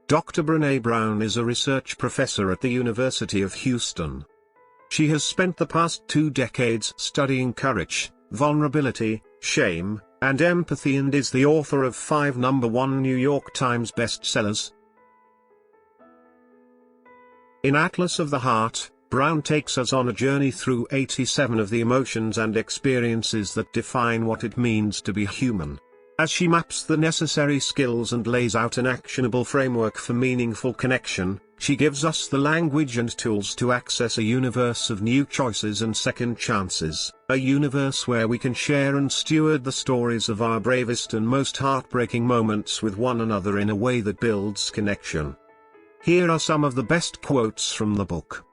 Dr. Brené Brown is a research professor at the University of Houston. She has spent the past 2 decades studying courage, vulnerability, shame, and empathy, and is the author of 5 #1 New York Times bestsellers. In Atlas of the Heart, Brown takes us on a journey through 87 of the emotions and experiences that define what it means to be human. As she maps the necessary skills and lays out an actionable framework for meaningful connection, she gives us the language and tools to access a universe of new choices and second chances, a universe where we can share and steward the stories of our bravest and most heartbreaking moments with one another in a way that builds connection. Here are some of the best quotes from the book.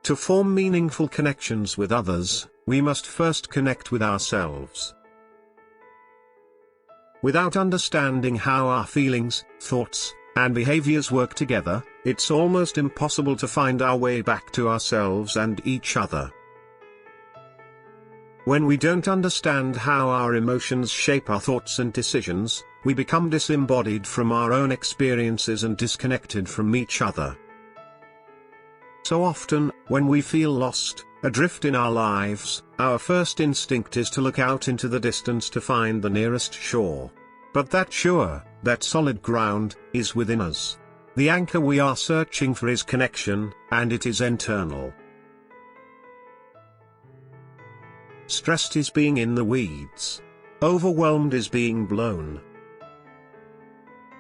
To form meaningful connections with others, we must first connect with ourselves. Without understanding how our feelings, thoughts, and behaviors work together, it's almost impossible to find our way back to ourselves and each other. When we don't understand how our emotions shape our thoughts and decisions, we become disembodied from our own experiences and disconnected from each other. So often, when we feel lost, adrift in our lives, our first instinct is to look out into the distance to find the nearest shore. But that shore, that solid ground, is within us. The anchor we are searching for is connection, and it is internal. Stressed is being in the weeds. Overwhelmed is being blown.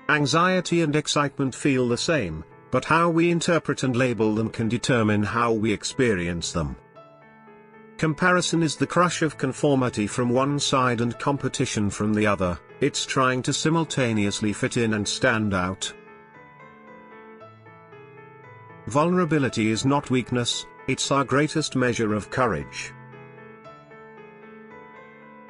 Anxiety and excitement feel the same, but how we interpret and label them can determine how we experience them. Comparison is the crush of conformity from one side and competition from the other. It's trying to simultaneously fit in and stand out. Vulnerability is not weakness, it's our greatest measure of courage.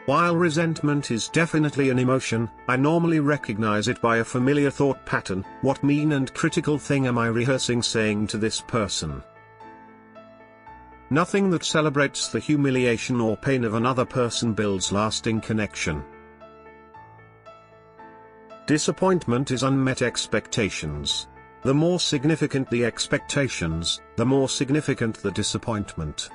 While resentment is definitely an emotion, I normally recognize it by a familiar thought pattern. What mean and critical thing am I rehearsing saying to this person? Nothing that celebrates the humiliation or pain of another person builds lasting connection. Disappointment is unmet expectations. The more significant the expectations, the more significant the disappointment.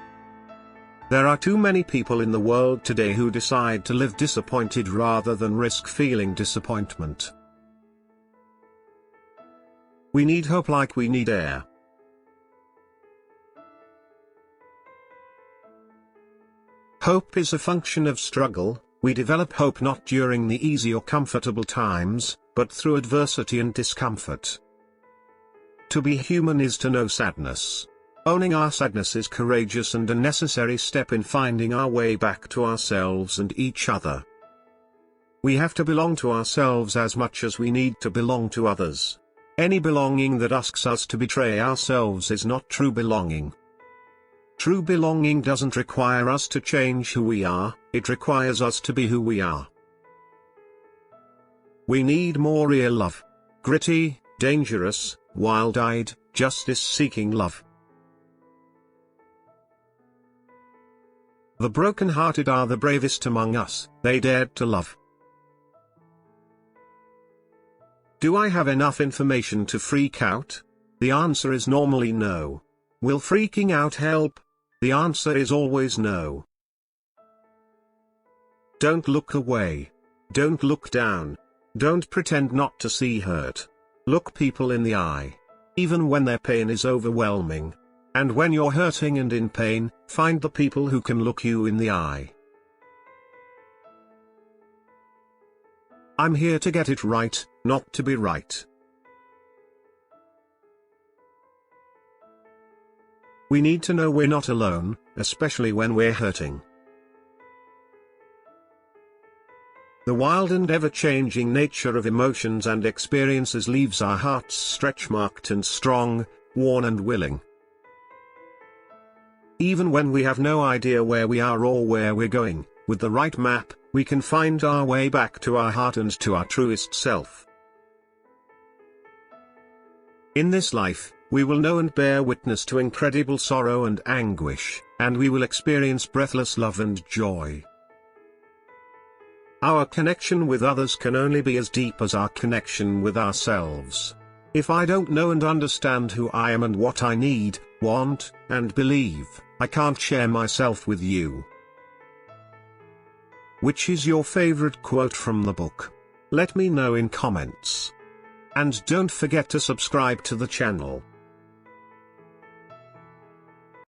There are too many people in the world today who decide to live disappointed rather than risk feeling disappointment. We need hope like we need air. Hope is a function of struggle. We develop hope not during the easy or comfortable times, but through adversity and discomfort. To be human is to know sadness. Owning our sadness is courageous and a necessary step in finding our way back to ourselves and each other. We have to belong to ourselves as much as we need to belong to others. Any belonging that asks us to betray ourselves is not true belonging. True belonging doesn't require us to change who we are, it requires us to be who we are. We need more real love. Gritty, dangerous, wild-eyed, justice-seeking love. The broken-hearted are the bravest among us, they dared to love. Do I have enough information to freak out? The answer is normally no. Will freaking out help? The answer is always no. Don't look away. Don't look down. Don't pretend not to see hurt. Look people in the eye. Even when their pain is overwhelming. And when you're hurting and in pain, find the people who can look you in the eye. I'm here to get it right, not to be right. We need to know we're not alone, especially when we're hurting. The wild and ever-changing nature of emotions and experiences leaves our hearts stretch-marked and strong, worn and willing. Even when we have no idea where we are or where we're going, with the right map, we can find our way back to our heart and to our truest self. In this life, we will know and bear witness to incredible sorrow and anguish, and we will experience breathless love and joy. Our connection with others can only be as deep as our connection with ourselves. If I don't know and understand who I am and what I need, want, and believe, I can't share myself with you. Which is your favorite quote from the book? Let me know in comments. And don't forget to subscribe to the channel.